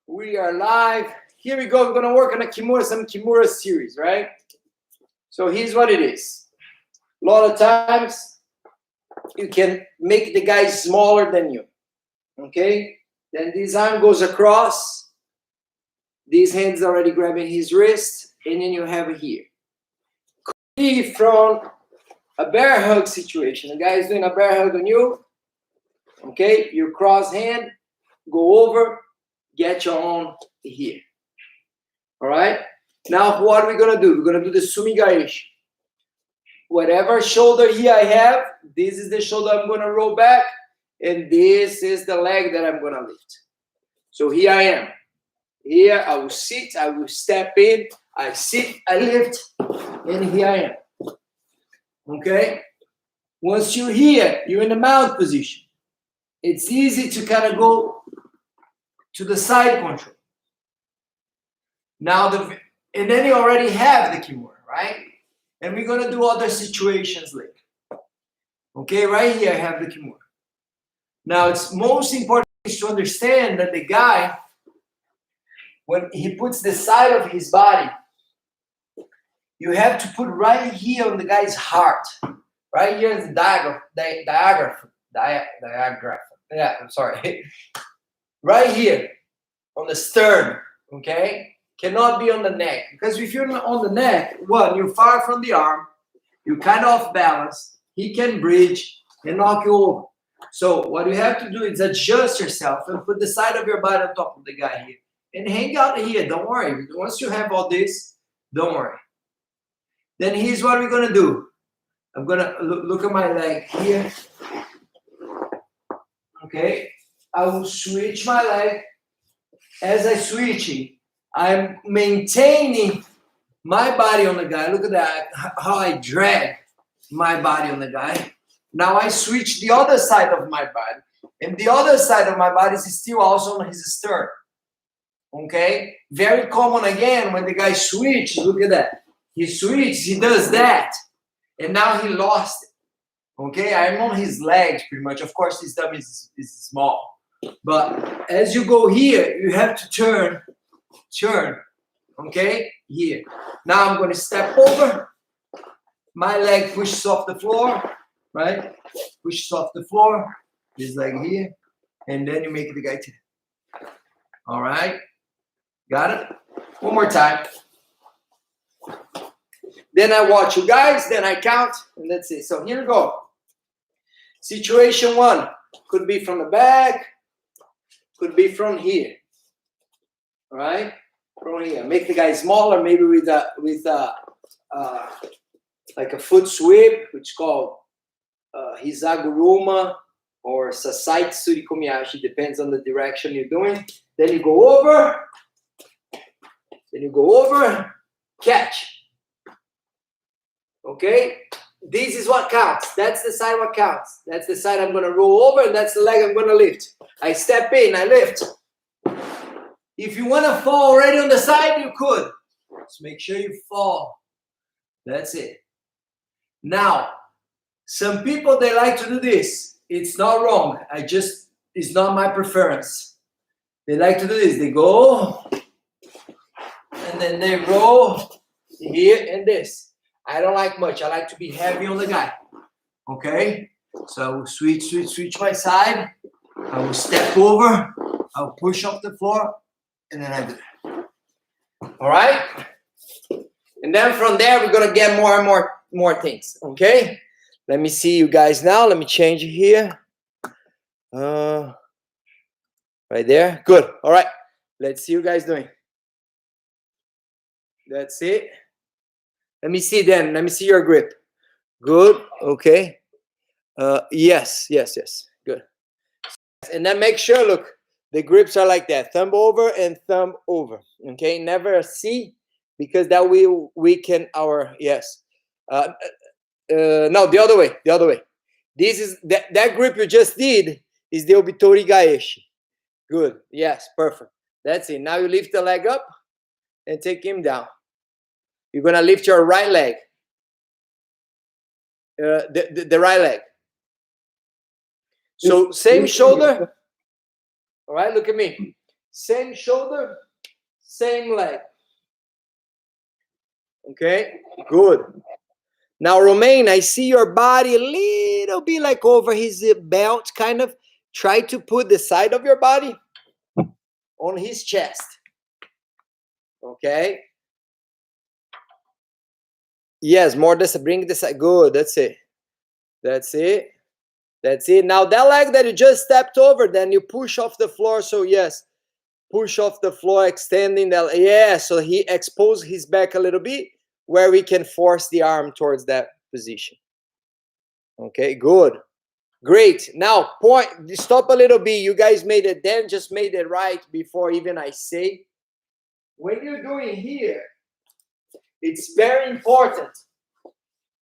We are live. Here we go. We're going to work on a Kimura, some Kimura series, right? So here's what it is. A lot of times, you can make the guy smaller than you. Okay? Then this arm goes across. These hands already grabbing his wrist. And then you have it here. Could be from a bear hug situation. The guy is doing a bear hug on you. Okay? You cross hand, go over, get your own here. All right? Now, what are we going to do? We're going to do the sumigaishi. Whatever shoulder here I have, this is the shoulder I'm going to roll back, and this is the leg that I'm going to lift. So here I am. Here I will sit, I will step in, I sit, I lift, and here I am. Okay? Once you're here, you're in the mount position. It's easy to kind of go to the side control. Now, and then you already have the Kimura, right? And we're going to do other situations later. Okay, right here I have the Kimura. Now, it's most important is to understand that the guy, when he puts the side of his body, you have to put right here on the guy's heart. Right here is the diaphragm. Yeah, I'm sorry. Right here on the stern, okay? Cannot be on the neck. Because if you're on the neck, one, you're far from the arm, you're kind of off balance, he can bridge and knock you over. So what you have to do is adjust yourself and put the side of your body on top of the guy here. And hang out here, don't worry. Once you have all this, don't worry. Then here's what we're going to do. I'm going to look at my leg here. Okay. I will switch my leg. As I switch it, I'm maintaining my body on the guy. Look at that, how I drag my body on the guy. Now I switch the other side of my body. And the other side of my body is still also on his stern. Okay? Very common again when the guy switches. Look at that. He switches, he does that. And now he lost it. Okay? I'm on his legs pretty much. Of course, his thumb is small. But as you go here, you have to turn. Okay? Here. Now I'm going to step over. My leg pushes off the floor. Right? Pushes off the floor. This leg here. And then you make the guy turn. All right? Got it? One more time. Then I watch you guys. Then I count. And that's it. So here we go. Situation one. Could be from the back. Could be from here. All right? From here. Make the guy smaller, maybe with like a foot sweep, which is called Hizaguruma or Sasai Tsurikomiyashi. Depends on the direction you're doing. Then you go over. Then you go over. Catch. Okay? This is what counts. That's the side what counts. That's the side I'm going to roll over, and that's the leg I'm going to lift. I step in, I lift. If you want to fall already on the side, you could. Just make sure you fall. That's it. Now, some people, they like to do this. It's not wrong. It's not my preference. They like to do this. They go, and then they roll here and this. I don't like much. I like to be heavy on the guy. Okay? So I will switch my side. I will step over. I'll push off the floor. And then I do it. All right? And then from there, we're going to get more and more things. Okay? Let me see you guys now. Let me change it here. Right there. Good. All right. Let's see you guys doing. That's it. Let me see then. Let me see your grip. Good. Okay. Yes. Good. And then make sure, look, the grips are like that. Thumb over and thumb over. Okay. Never a C, because that will weaken our, yes. No, the other way. The other way. This is, that grip you just did is the Obitori Gaeshi. Good. Yes. Perfect. That's it. Now you lift the leg up and take him down. You're going to lift your right leg. The right leg. So same shoulder. All right, look at me. same shoulder, same leg. Okay, good. Now, Romain, I see your body a little bit like over his belt, kind of. Try to put the side of your body on his chest. Okay. Yes, more this. Bring this side. Good. That's it. That's it. That's it. Now, that leg that you just stepped over, then you push off the floor. So, yes, push off the floor, extending that. Yeah, so he exposed his back a little bit where we can force the arm towards that position. Okay, good. Great. Now, stop a little bit. You guys made it then, just made it right before even I say. When you're doing here, it's very important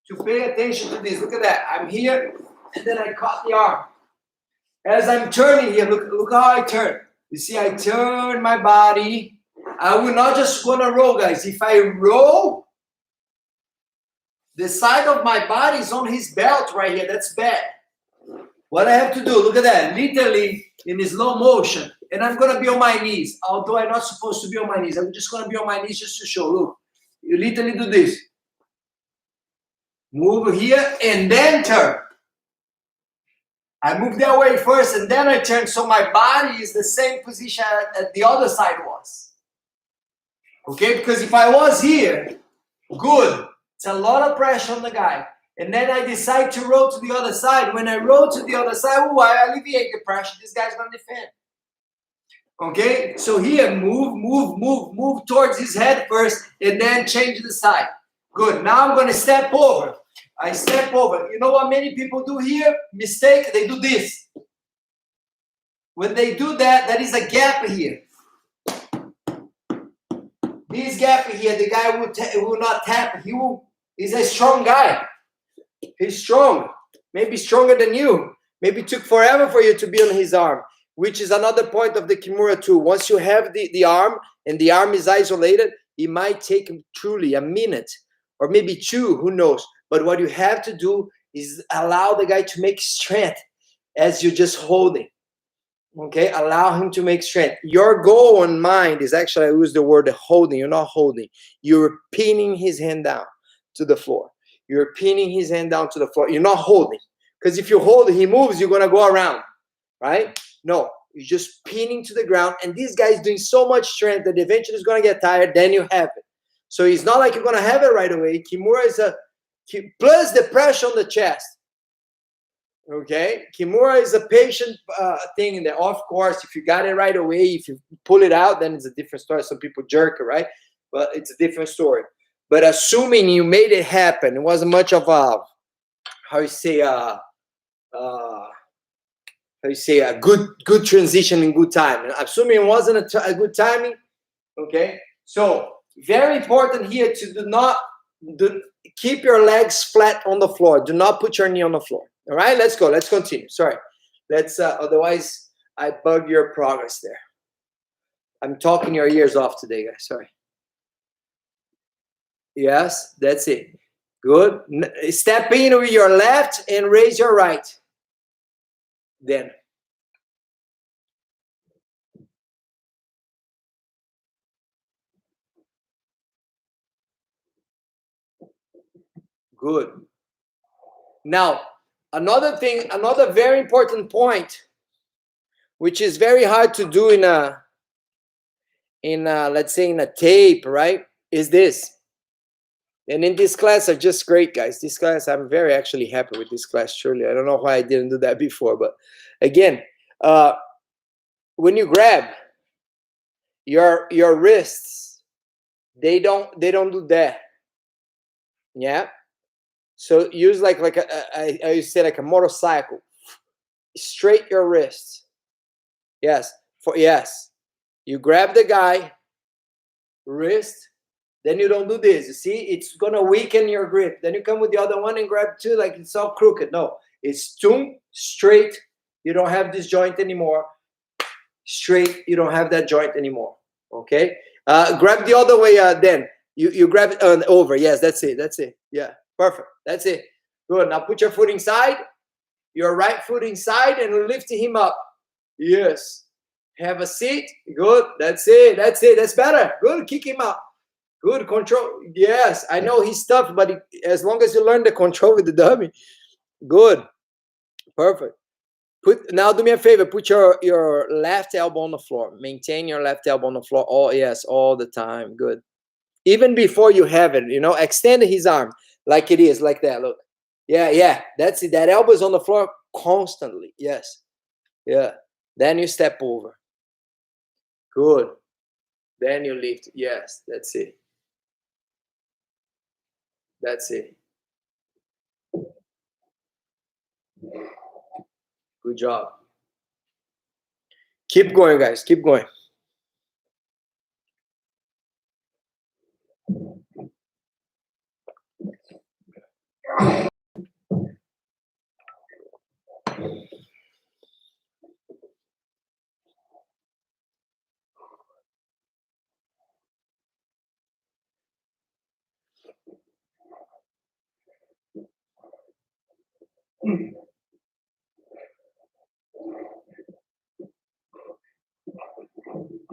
to pay attention to this. Look at that. I'm here, and then I caught the arm. As I'm turning here, look how I turn. You see, I turn my body. I will not just want to roll, guys. If I roll, the side of my body is on his belt right here. That's bad. What I have to do, look at that, literally in slow motion. And I'm going to be on my knees, although I'm not supposed to be on my knees. I'm just going to be on my knees just to show. Look, you literally do this. Move here and then turn. I move that way first and then I turn, so my body is the same position that the other side was. Okay, because if I was here, good. It's a lot of pressure on the guy. And then I decide to roll to the other side. When I roll to the other side, I alleviate the pressure. This guy's going to defend. Okay? So here, move towards his head first, and then change the side. Good. Now I'm going to step over. I step over. You know what many people do here? Mistake. They do this. When they do that, there is a gap here. This gap here, the guy will not tap. He's a strong guy. He's strong, maybe stronger than you. Maybe it took forever for you to be on his arm, which is another point of the Kimura too. Once you have the arm and the arm is isolated, it might take truly a minute or maybe two, who knows. But what you have to do is allow the guy to make strength as you're just holding. Okay, allow him to make strength. Your goal in mind is actually, I use the word holding. You're not holding. You're pinning his hand down to the floor. You're pinning his hand down to the floor. You're not holding. Because if you hold it, he moves, you're going to go around. Right? No. You're just pinning to the ground. And this guy is doing so much strength that eventually he's going to get tired. Then you have it. So it's not like you're going to have it right away. Kimura is plus the pressure on the chest. Okay? Kimura is a patient thing in there. Of course, if you got it right away, if you pull it out, then it's a different story. Some people jerk it, right? But it's a different story. But assuming you made it happen, it wasn't much of a, a good transition in good time. And assuming it wasn't a good timing, okay? So very important here to keep your legs flat on the floor. Do not put your knee on the floor. All right, let's go. Let's continue. Sorry. Otherwise I bug your progress there. I'm talking your ears off today, guys. Sorry. Yes, that's it. Good. Step in with your left and raise your right. Then. Good. Now, another thing, another very important point, which is very hard to do in let's say in a tape, right? Is this. And in this class are just great, guys. This class, I'm very actually happy with this class, surely. I don't know why I didn't do that before, but again, when you grab your wrists, they don't do that. Yeah. So use like I used to say like a motorcycle. Straight your wrists. Yes. Yes. You grab the guy, wrist. Then you don't do this. You see, it's gonna weaken your grip. Then you come with the other one and grab two like it's all crooked. No, it's straight. You don't have this joint anymore. Straight. You don't have that joint anymore. Okay. Grab the other way. Then you grab it over. Yes, that's it. That's it. Yeah, perfect. That's it. Good. Now put your foot inside. Your right foot inside and lift him up. Yes. Have a seat. Good. That's it. That's it. That's better. Good. Kick him out. Good control. Yes, I know he's tough, but as long as you learn the control with the dummy, good. Perfect. Now do me a favor. Put your left elbow on the floor. Maintain your left elbow on the floor. All the time. Good. Even before you have it, extend his arm like it is, like that. Look. Yeah. That's it. That elbow is on the floor constantly. Yes. Yeah. Then you step over. Good. Then you lift. Yes. That's it. That's it. Good job. Keep going, guys. Keep going.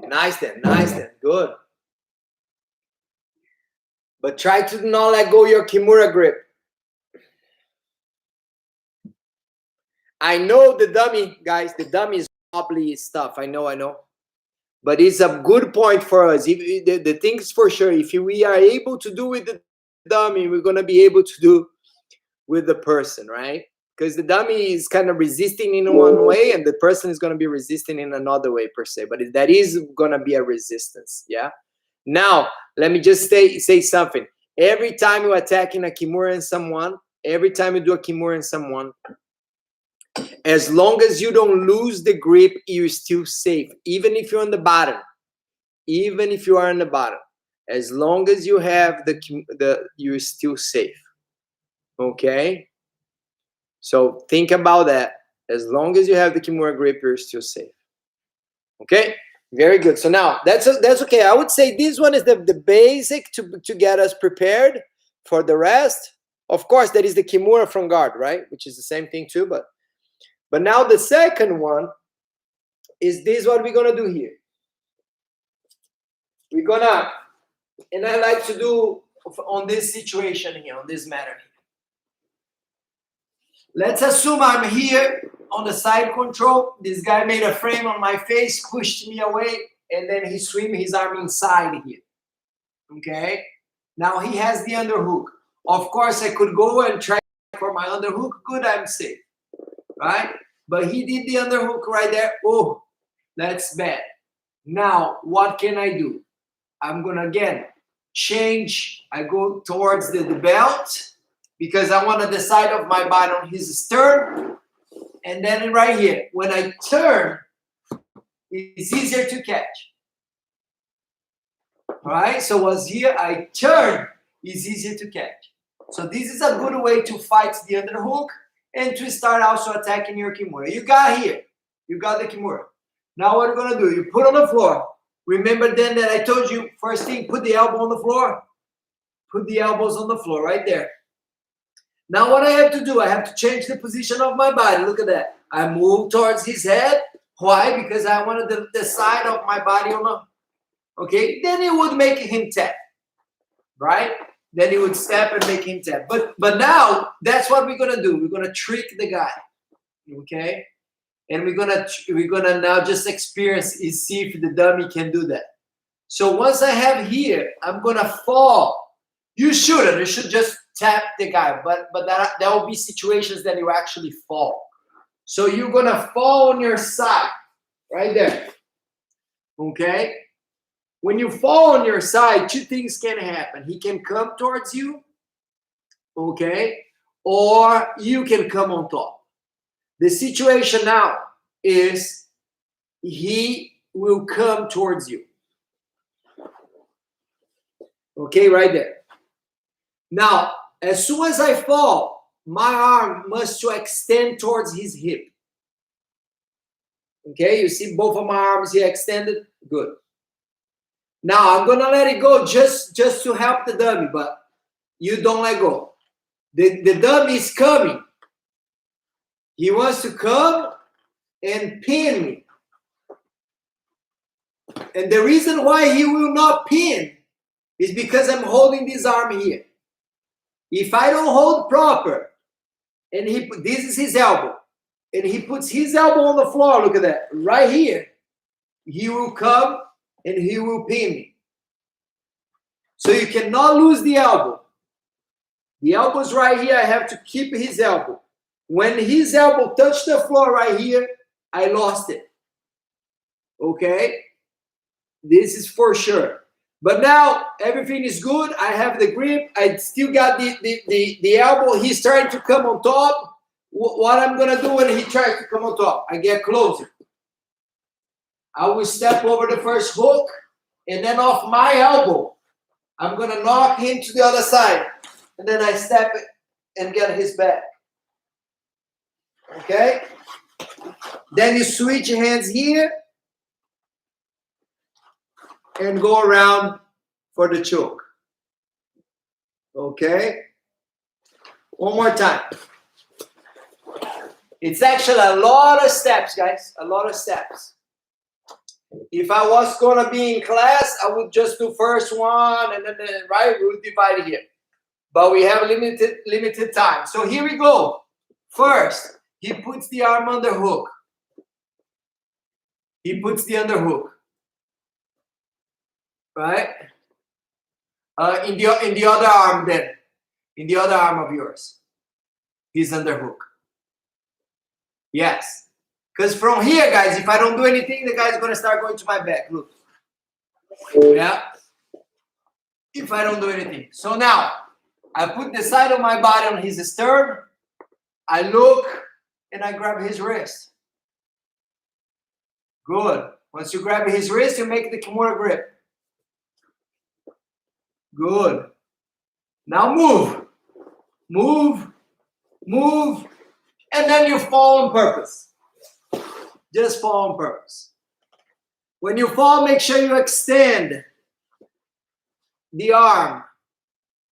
Nice then. Good. But try to not let go your Kimura grip. I know the dummy, guys. The dummy is wobbly stuff. I know. But it's a good point for us. The things for sure, if we are able to do with the dummy, we're going to be able to do with the person, right? Because the dummy is kind of resisting in one way and the person is going to be resisting in another way per se. But that is going to be a resistance, yeah? Now, let me just say something. Every time you're attacking a Kimura in someone, every time you do a Kimura in someone, as long as you don't lose the grip, you're still safe. Even if you're on the bottom, even if you are on the bottom, as long as you have you're still safe. Okay? So think about that. As long as you have the Kimura grip, you're still safe. Okay? Very good. So now that's okay. I would say this one is the basic to get us prepared for the rest. Of course, that is the Kimura from guard, right? Which is the same thing too, but now the second one is this what we're gonna do here. We're gonna, and I like to do on this situation here, on this matter here. Let's assume I'm here on the side control. This guy made a frame on my face, pushed me away, and then he swing his arm inside here. Okay? Now he has the underhook. Of course, I could go and try for my underhook. Good, I'm safe. Right? But he did the underhook right there. Oh, that's bad. Now, what can I do? I'm going to, again, change. I go towards the belt because I want the side of my body on his stern. And then right here, when I turn, it's easier to catch. All right? So was here, I turn, it's easier to catch. So this is a good way to fight the underhook and to start also attacking your Kimura. You got here. You got the Kimura. Now what you're going to do, you put on the floor. Remember then that I told you, first thing, put the elbow on the floor. Put the elbows on the floor right there. Now what I have to do, I have to change the position of my body. Look at that. I move towards his head. Why? Because I wanted the side of my body on the, okay? Then it would make him tap, right? Then he would step and make him tap. But now, that's what we're going to do. We're going to trick the guy, okay? And we're gonna now just experience and see if the dummy can do that. So once I have here, I'm gonna fall. You shouldn't. You should just tap the guy. But there will be situations that you actually fall. So you're gonna fall on your side, right there. Okay. When you fall on your side, two things can happen. He can come towards you, okay, or you can come on top. The situation now is he will come towards you. Okay, right there. Now, as soon as I fall, my arm must to extend towards his hip. Okay, you see both of my arms here extended? Good. Now, I'm going to let it go just to help the dummy, but you don't let go. The dummy is coming. He wants to come and pin me. And the reason why he will not pin is because I'm holding this arm here. If I don't hold proper, and this is his elbow, and he puts his elbow on the floor, look at that, right here, he will come and he will pin me. So you cannot lose the elbow. The elbow's right here, I have to keep his elbow. When his elbow touched the floor right here, I lost it. Okay? This is for sure. But now everything is good. I have the grip. I still got the elbow. He's trying to come on top. What I'm going to do when he tries to come on top, I get closer. I will step over the first hook, and then off my elbow, I'm going to knock him to the other side. And then I step it and get his back. Okay? Then you switch hands here and go around for the choke. Okay? One more time. It's actually a lot of steps, guys. A lot of steps. If I was going to be in class, I would just do first one and then, right, we would divide it here. But we have limited time. So here we go. First, he puts the arm on the hook. He puts the underhook. Right? In the other arm then. In the other arm of yours. He's underhook. Yes. Because from here, guys, if I don't do anything, the guy's going to start going to my back. Look. Yeah. If I don't do anything. So now, I put the side of my body on his stern. I look and I grab his wrist. Good. Once you grab his wrist, you make the Kimura grip. Good. Now move. Move. Move. And then you fall on purpose. Just fall on purpose. When you fall, make sure you extend the arm.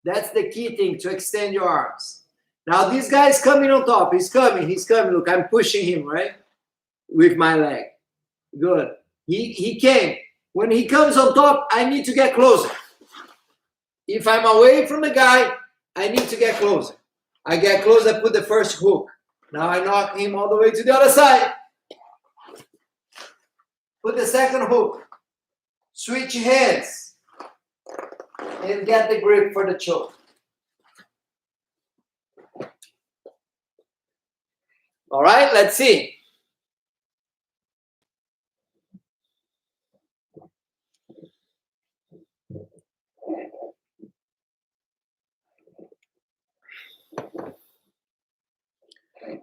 That's the key thing, to extend your arms. Now this guy is coming on top. He's coming. He's coming. Look, I'm pushing him, right? With my leg. Good. He came. When he comes on top, I need to get closer. If I'm away from the guy, I need to get closer. I get close, I put the first hook. Now I knock him all the way to the other side. Put the second hook. Switch hands. And get the grip for the choke. All right, let's see.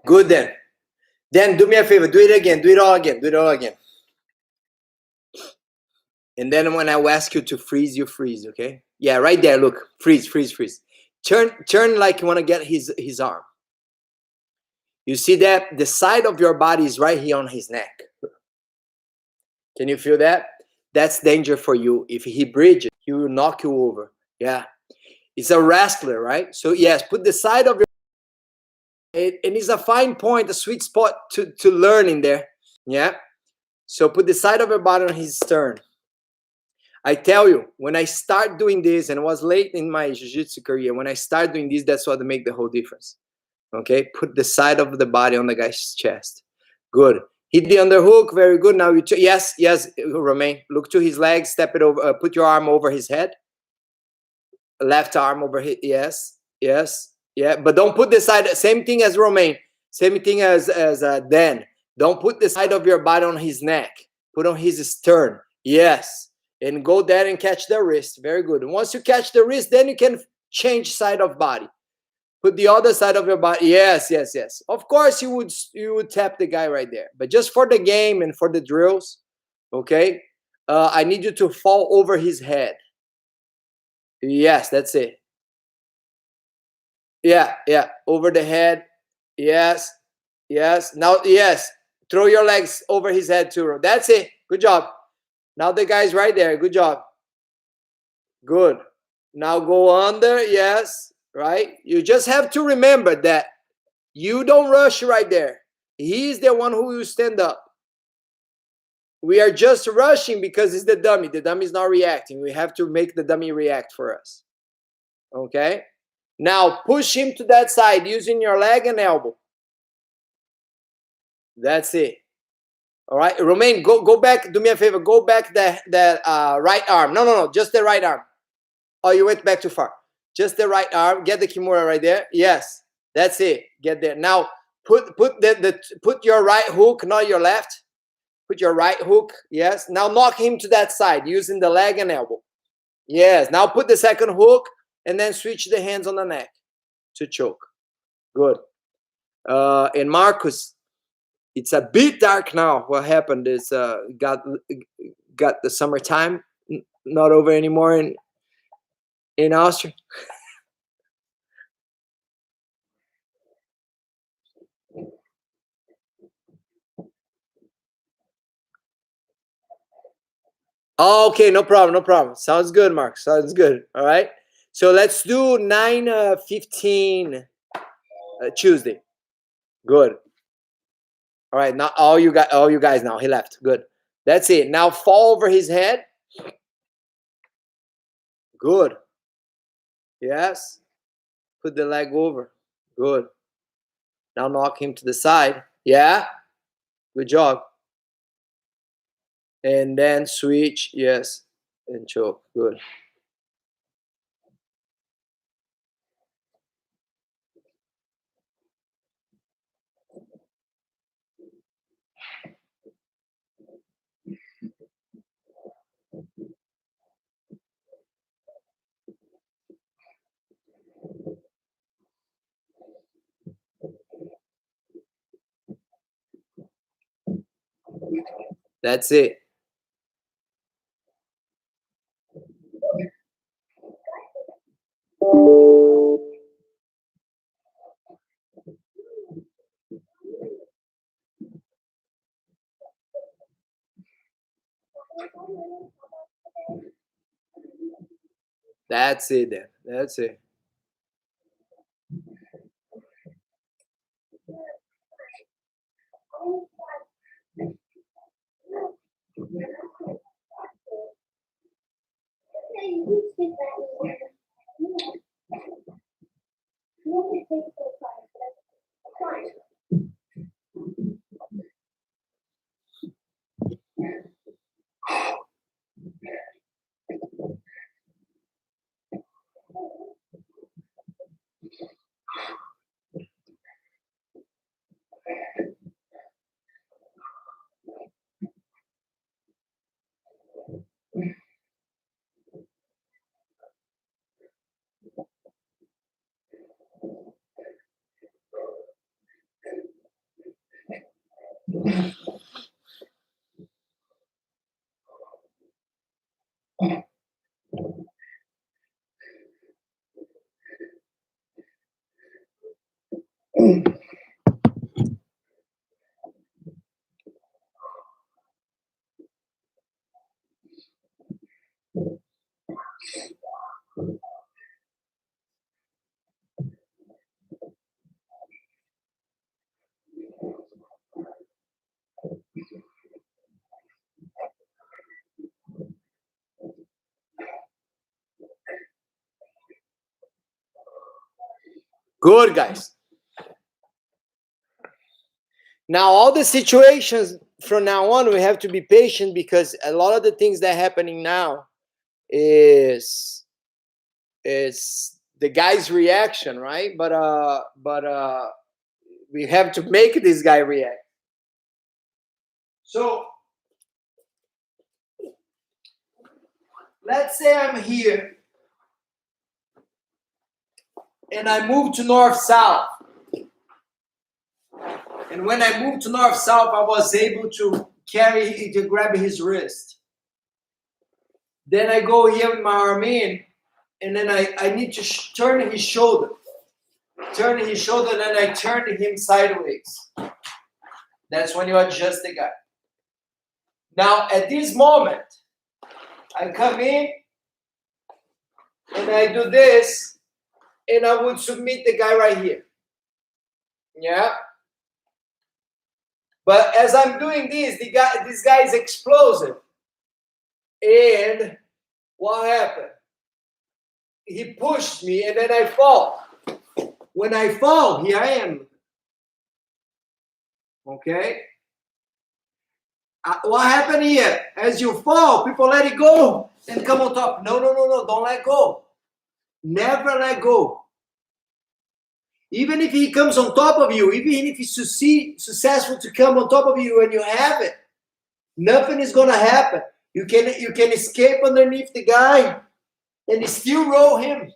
Good then. Then do me a favor. Do it again. Do it all again. Do it all again. And then when I ask you to freeze, you freeze, okay? Yeah, right there. Look. Freeze, freeze, freeze. Turn like you want to get his arm. You see that? The side of your body is right here on his neck. Can you feel that? That's danger for you. If he bridges, he will knock you over. Yeah. It's a wrestler, right? So yes, put the side of your... And it's a fine point, a sweet spot to learn in there. Yeah. So put the side of your body on his stern. I tell you, when I start doing this, and it was late in my jiu-jitsu career, when I start doing this, that's what make the whole difference. Okay. Put the side of the body on the guy's chest. Good. Hit the underhook. Very good. Now you yes, Romain. Look to his legs. Step it over. Put your arm over his head. Left arm over his... Yes. Yes. Yeah, but don't put the side, same thing as Romain, same thing as Dan. Don't put the side of your body on his neck. Put on his stern. Yes. And go there and catch the wrist. Very good. And once you catch the wrist, then you can change side of body. Put the other side of your body. Yes, yes, yes. Of course, you would tap the guy right there. But just for the game and for the drills, okay, I need you to fall over his head. Yes, that's it. Yeah, yeah, over the head. Yes, yes. Now, yes, throw your legs over his head too. That's it. Good job. Now the guy's right there. Good job. Good. Now go under. Yes, right. You just have to remember that you don't rush right there. He's the one who will stand up. We are just rushing because it's the dummy. The dummy is not reacting. We have to make the dummy react for us. Okay? Now push him to that side using your leg and elbow. That's it. All right, Romain, go back. Do me a favor. Go back that right arm. No, just the right arm. Oh, you went back too far. Just the right arm. Get the kimura right there. Yes, that's it. Get there. Now put your right hook, not your left. Put your right hook. Yes. Now knock him to that side using the leg and elbow. Yes. Now put the second hook and then switch the hands on the neck to choke. Good. And Marcus, it's a bit dark now. What happened is got the summertime not over anymore in Austria. Oh, okay, no problem. Sounds good, Mark. Sounds good. All right. So let's do 9:15 Tuesday. Good. All right. Now all you guys now. He left. Good. That's it. Now fall over his head. Good. Yes. Put the leg over. Good. Now knock him to the side. Yeah. Good job. And then switch. Yes. And choke. Good. That's it. That's it then. That's it. Good, guys. Now, all the situations from now on, we have to be patient because a lot of the things that are happening now is the guy's reaction, right? But we have to make this guy react. So let's say I'm here and I move to north-south. And when I moved to north-south, I was able to grab his wrist. Then I go here with my arm in, and then I need to turn his shoulder. Turn his shoulder, and then I turn him sideways. That's when you adjust the guy. Now, at this moment, I come in, and I do this, and I would submit the guy right here. Yeah? But as I'm doing this guy is explosive. And what happened? He pushed me and then I fall. When I fall, here I am. Okay? What happened here? As you fall, people let it go and come on top. No, don't let go. Never let go. Even if he comes on top of you, even if he's successful to come on top of you and you have it, nothing is going to happen. You can escape underneath the guy and still roll him.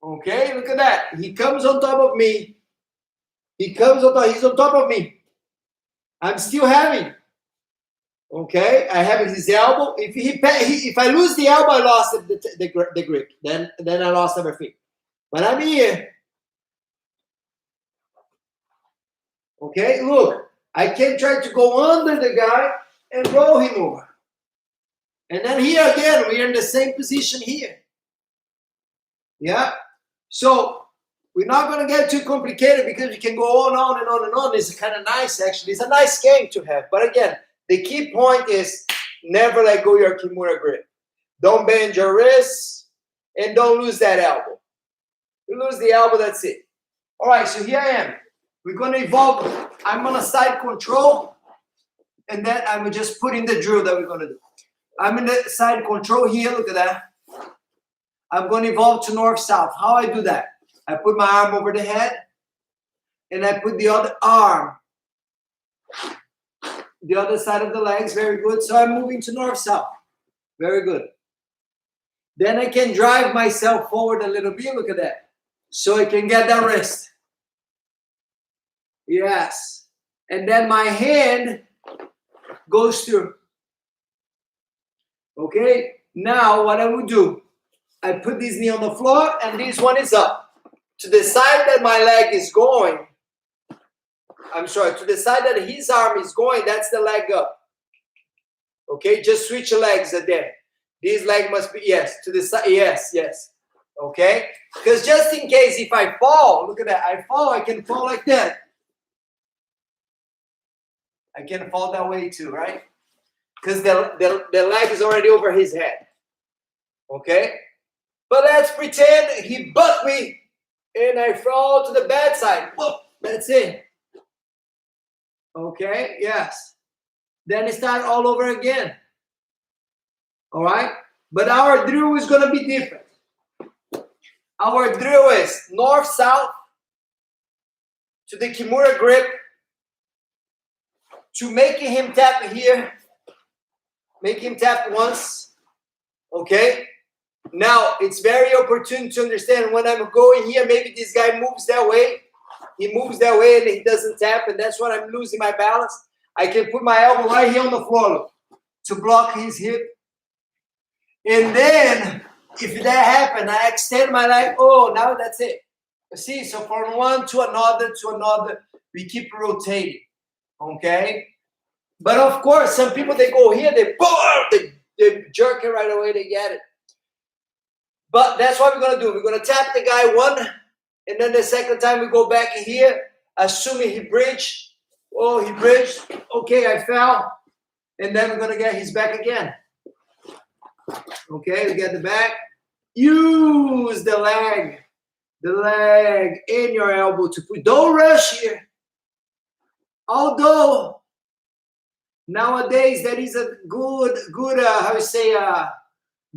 Okay, look at that. He comes on top of me. He's on top of me. I'm still having. Okay, I have his elbow. If I lose the elbow, I lost the grip. Then I lost everything. But I'm here. Okay, look. I can try to go under the guy and roll him over. And then here again, we're in the same position here. Yeah. So we're not going to get too complicated because we can go on and on and on. It's kind of nice, actually. It's a nice game to have. But again, the key point is never let go your Kimura grip. Don't bend your wrists and don't lose that elbow. You lose the elbow, that's it. All right, so here I am. We're going to evolve. I'm on a side control, and then I'm just putting the drill that we're going to do. I'm in the side control here. Look at that. I'm going to evolve to north-south. How I do that? I put my arm over the head, and I put the other arm, the other side of the legs. Very good. So I'm moving to north-south. Very good. Then I can drive myself forward a little bit. Look at that. So I can get that wrist. Yes. And then my hand goes through. Okay. Now what I would do, I put this knee on the floor and this one is up. To the side that my leg is going, to the side that his arm is going, that's the leg up. Okay, just switch your legs there. This leg must be, yes, to the side, yes. Okay, because just in case if I fall, look at that, I can fall like that. I can fall that way too, right? Because the leg is already over his head. Okay, but let's pretend he bucked me and I fall to the bad side. Whoop, that's it. Okay, yes. Then start all over again. All right? But our drill is going to be different. Our drill is north-south to the Kimura grip to making him tap here. Make him tap once. Okay? Now, it's very opportune to understand when I'm going here, maybe this guy moves that way. He moves that way and he doesn't tap, and that's when I'm losing my balance. I can put my elbow right here on the floor to block his hip. And then, if that happens, I extend my leg. Oh, now that's it. You see, so from one to another, we keep rotating. Okay? But of course, some people, they go here, they jerk it right away, they get it. But that's what we're going to do. We're going to tap the guy one, and then the second time we go back here, assuming he bridged. Oh, he bridged. Okay, I fell. And then we're going to get his back again. Okay, we get the back. Use the leg and your elbow to put. Don't rush here. Although nowadays there is a good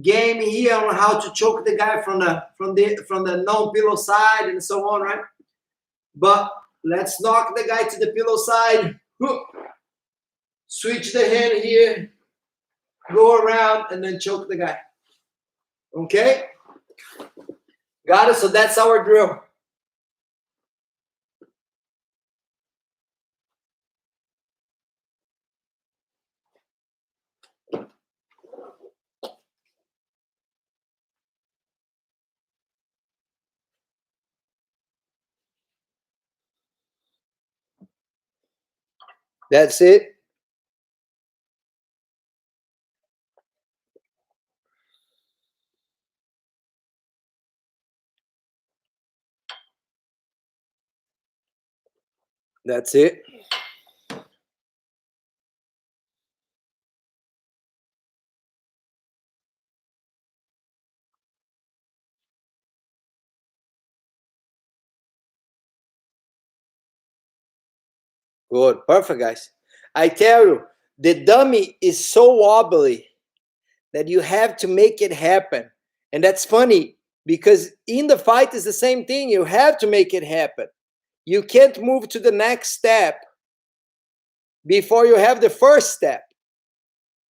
game here on how to choke the guy from the non-pillow side and so on, right? But let's knock the guy to the pillow side. Switch the hand here, go around, and then choke the guy. Okay? Got it? So that's our drill. That's it. That's it. Good. Perfect, guys. I tell you, the dummy is so wobbly that you have to make it happen. And that's funny because in the fight is the same thing. You have to make it happen. You can't move to the next step before you have the first step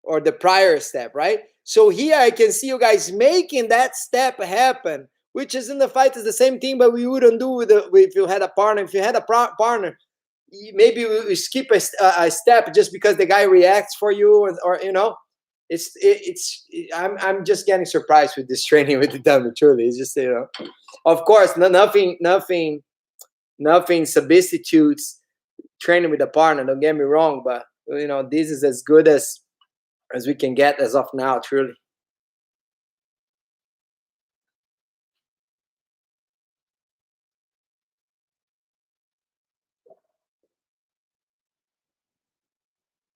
or the prior step, right? So here I can see you guys making that step happen, which is in the fight is the same thing, but we wouldn't do if you had a partner. If you had a partner, maybe we skip a step just because the guy reacts for you, or you know, I'm just getting surprised with this training with the dummy. Truly, it's just, you know, of course, nothing substitutes training with a partner. Don't get me wrong, but you know, this is as good as we can get as of now. Truly.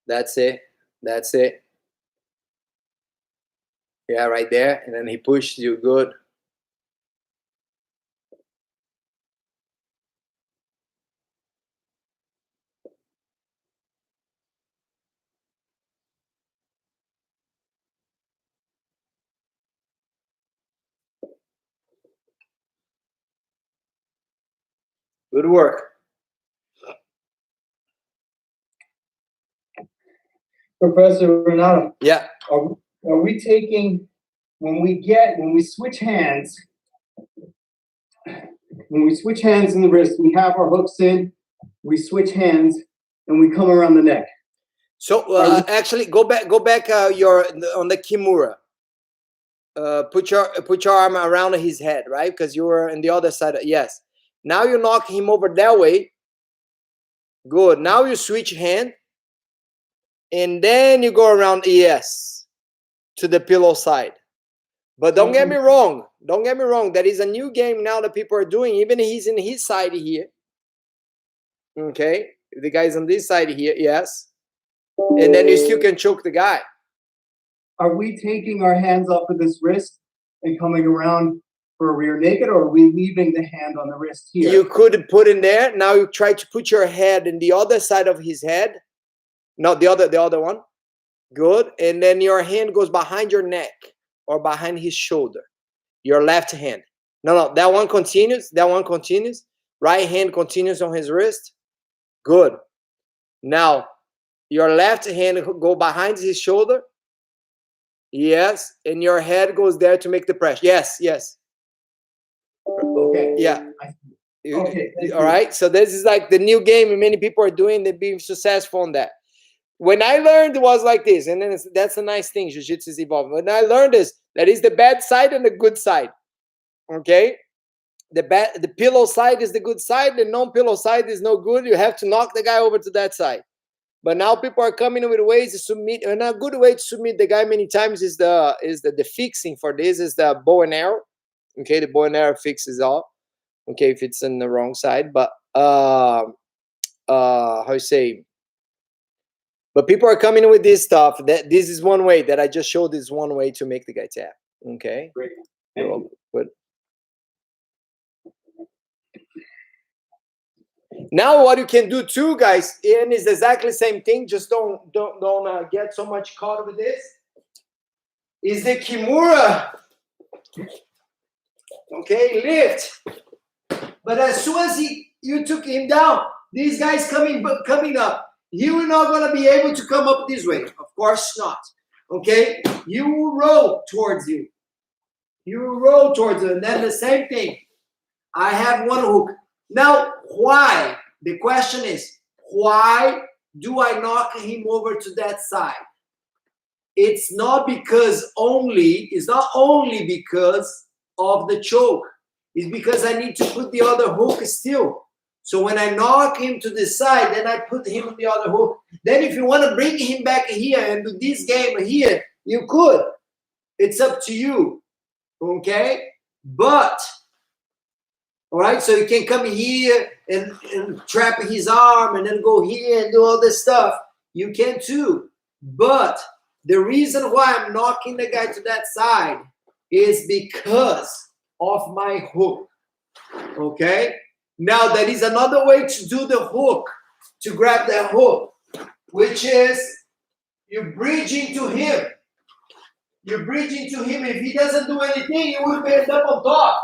That's it. That's it. Yeah, right there. And then he pushed you good. Good work. Professor Renato, Yeah. are we taking, when we switch hands in the wrist, we have our hooks in, we switch hands, and we come around the neck. So actually, go back. You're on the Kimura. Put your arm around his head, right? Because you were on the other side. Yes. Now you knock him over that way. Good. Now you switch hand, and then you go around. Yes, to the pillow side. But don't get me wrong. Don't get me wrong. That is a new game now that people are doing. Even he's in his side here. Okay, the guy's on this side here. Yes, and then you still can choke the guy. Are we taking our hands off of this wrist and coming around for a rear naked, or are we leaving the hand on the wrist here? You could put in there. Now you try to put your head in the other side of his head. No, the other one. Good. And then your hand goes behind your neck or behind his shoulder. Your left hand. No, that one continues. That one continues. Right hand continues on his wrist. Good. Now, your left hand go behind his shoulder. Yes. And your head goes there to make the pressure. Yes. Okay. Yeah. Okay. All right. So this is like the new game, and many people are doing. They're being successful on that. When I learned, it was like this, and then that's a nice thing. Jiu-Jitsu is evolving. When I learned this, that is the bad side and the good side. Okay. The pillow side is the good side. The non-pillow side is no good. You have to knock the guy over to that side. But now people are coming with ways to submit, and a good way to submit the guy many times is the fixing for this is the bow and arrow. Okay, the bow and arrow fixes all. Okay, if it's on the wrong side, but how you say? But people are coming with this stuff. That this is one way that I just showed. This one way to make the guy tap. Okay, Great. Good. Now what you can do too, guys, and is exactly the same thing. Just don't get so much caught with this. Is the Kimura? Okay, lift. But as soon as you took him down, these guys coming up. You're not going to be able to come up this way. Of course not. Okay? You roll towards you. And then the same thing. I have one hook. Now, why? The question is, why do I knock him over to that side? It's not only because of the choke. It's because I need to put the other hook still. So when I knock him to the side, then I put him on the other hook. Then if you want to bring him back here and do this game here, you could. It's up to you. Okay? But, All right, so you can come here and trap his arm and then go here and do all this stuff. You can too. But the reason why I'm knocking the guy to that side is because of my hook. Okay? Now, there is another way to do the hook, to grab that hook, which is you bridge into him. You bridge into him. If he doesn't do anything, you will end up on top.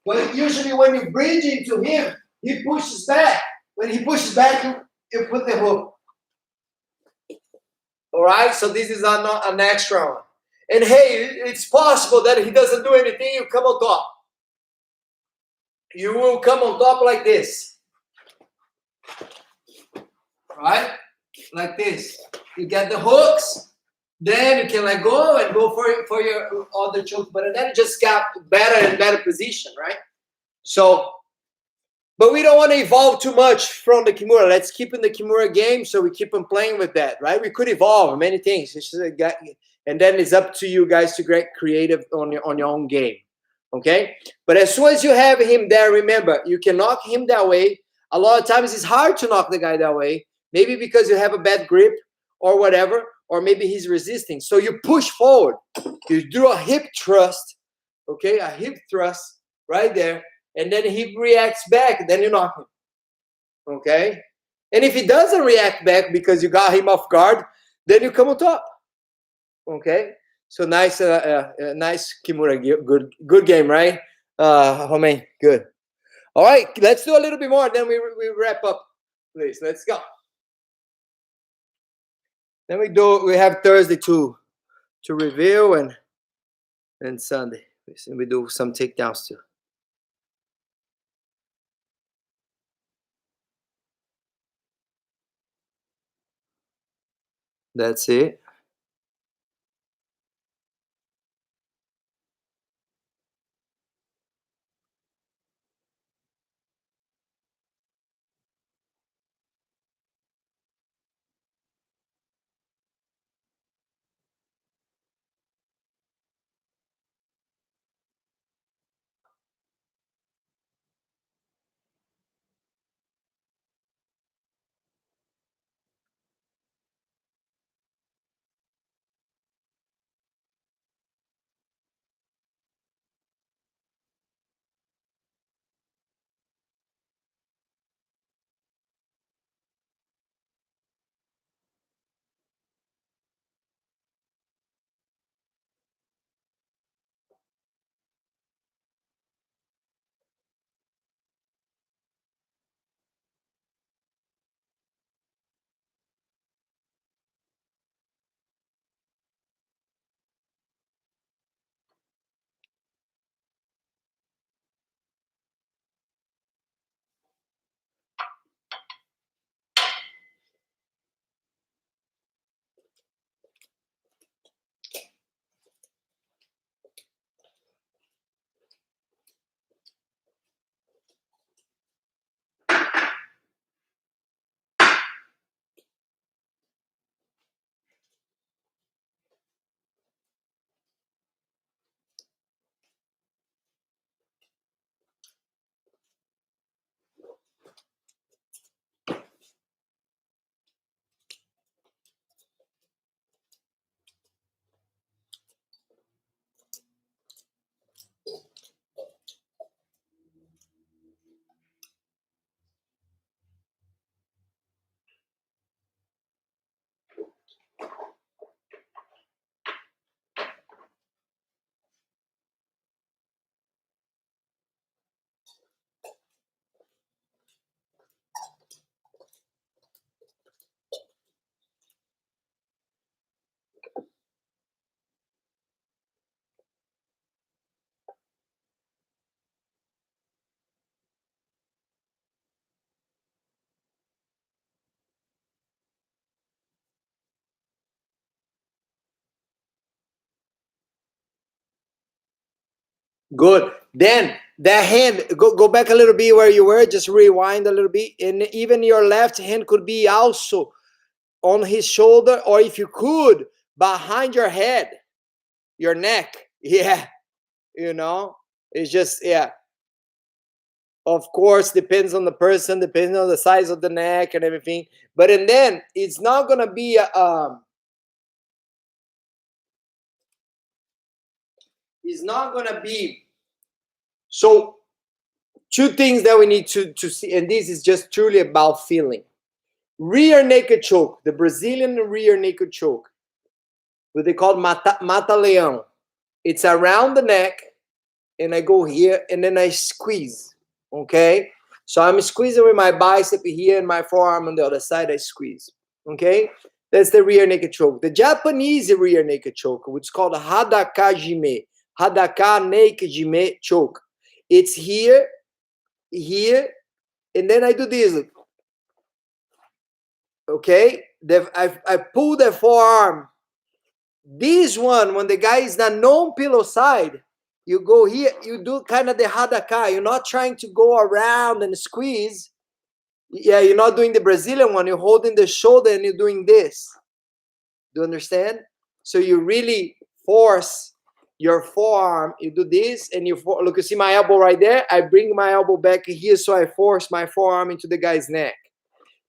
But usually when you bridge into him, he pushes back. When he pushes back, you put the hook. All right? So this is an extra one. And hey, it's possible that he doesn't do anything, you come on top. You will come on top like this. Right? Like this. You get the hooks, then you can let go and go for your other choke. But then it just got better and better position, right? So, but we don't want to evolve too much from the Kimura. Let's keep in the Kimura game, so we keep on playing with that, right? We could evolve many things. And then it's up to you guys to get creative on your own game. Okay? But as soon as you have him there, remember, you can knock him that way. A lot of times it's hard to knock the guy that way. Maybe because you have a bad grip or whatever, or maybe he's resisting. So you push forward. You do a hip thrust, okay? A hip thrust right there. And then he reacts back. Then you knock him, okay? And if he doesn't react back because you got him off guard, then you come on top, okay? So nice, nice Kimura, good game, right? Oh man, good. All right, let's do a little bit more, then we wrap up, please. Let's go. Then we have Thursday to review and Sunday. And we do some takedowns too. That's it. Good. Then that hand, go back a little bit where you were, just rewind a little bit. And even your left hand could be also on his shoulder, or if you could, behind your head, your neck. Yeah. You know, it's just, yeah. Of course, depends on the person, depends on the size of the neck and everything. But and then it's not gonna be it's not gonna be. So two things that we need to see, and this is just truly about feeling. Rear naked choke, the Brazilian rear naked choke, what they call mata leão. It's around the neck, and I go here, and then I squeeze. Okay, so I'm squeezing with my bicep here and my forearm on the other side. I squeeze. Okay, that's the rear naked choke. The Japanese rear naked choke, which is called hadaka jime, hadaka naked jime choke. It's here, here, and then I do this. Okay, I pull the forearm. This one, when the guy is the non-pillow side, you go here, you do kind of the hadaka. You're not trying to go around and squeeze. Yeah, you're not doing the Brazilian one. You're holding the shoulder and you're doing this. Do you understand? So you really force your forearm. You do this, and look, you see my elbow right there? I bring my elbow back here, so I force my forearm into the guy's neck.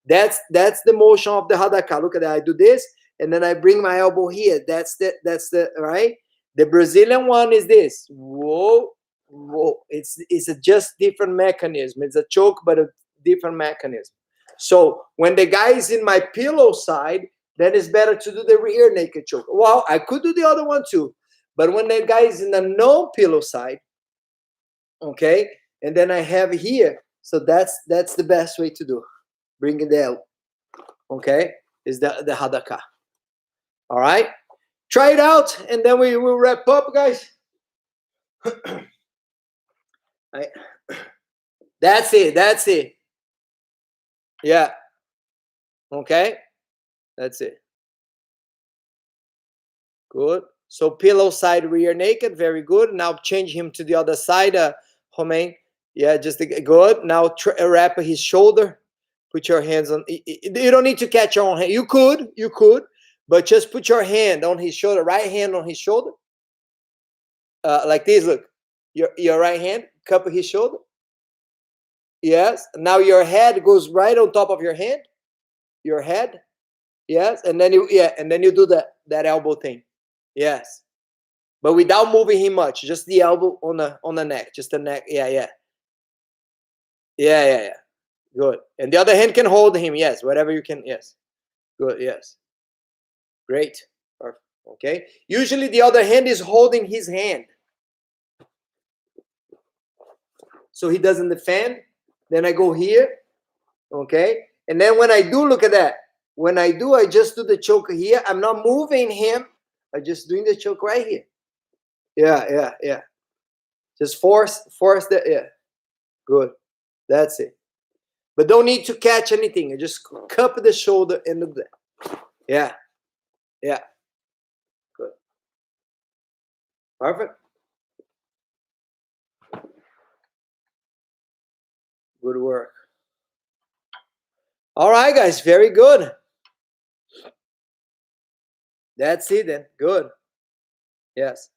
That's the motion of the hadaka. Look at that. I do this, and then I bring my elbow here. That's the right. The Brazilian one is this. Whoa, whoa. It's a just different mechanism. It's a choke, but a different mechanism. So when the guy is in my pillow side, then it's better to do the rear naked choke. Well, I could do the other one too, but when the guy is in the no pillow side, okay, and then I have here. So that's the best way to do. Bring it down. Okay, is the hadaka. All right, try it out, and then we will wrap up, guys. Right. That's it. Yeah. Okay, that's it. Good. So pillow side rear naked, very good. Now change him to the other side, Romain. Yeah, just good. Now wrap his shoulder. Put your hands on. You don't need to catch your own hand. You could, but just put your hand on his shoulder. Right hand on his shoulder, like this. Look, your right hand cup his shoulder. Yes. Now your head goes right on top of your hand. Your head. Yes, and then you do that elbow thing. Yes, but without moving him much. Just the elbow on the neck. Just the neck. Yeah. Good. And the other hand can hold him. Yes, whatever you can. Yes. Good. Yes. Great. Perfect. Okay. Usually the other hand is holding his hand, so he doesn't defend. Then I go here. Okay. And then when I do, look at that. When I do, I just do the choke here. I'm not moving him. I'm just doing the choke right here. Yeah. Just force the, yeah. Good. That's it. But don't need to catch anything. You just cup the shoulder and do that. Yeah. Good. Perfect. Good work. All right, guys. Very good. That's it then. Good. Yes.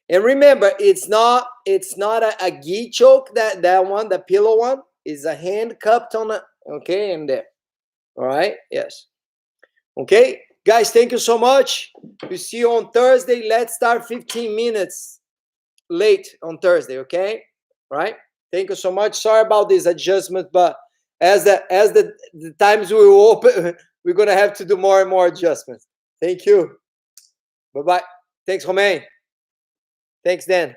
And remember, it's not a gi choke, that one, the pillow one is a hand cupped on a, okay, and there. All right. Yes. Okay, guys, thank you so much. We see you on Thursday. Let's start 15 minutes late on Thursday. Okay. All right. Thank you so much. Sorry about this adjustment, but as the times we will open, we're gonna have to do more and more adjustments. Thank you. Bye-bye. Thanks, Romain. Thanks, Dan.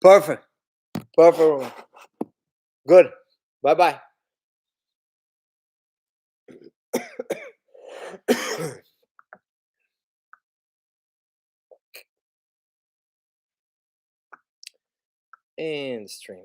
Perfect. Romain. Good. Bye-bye. And stream.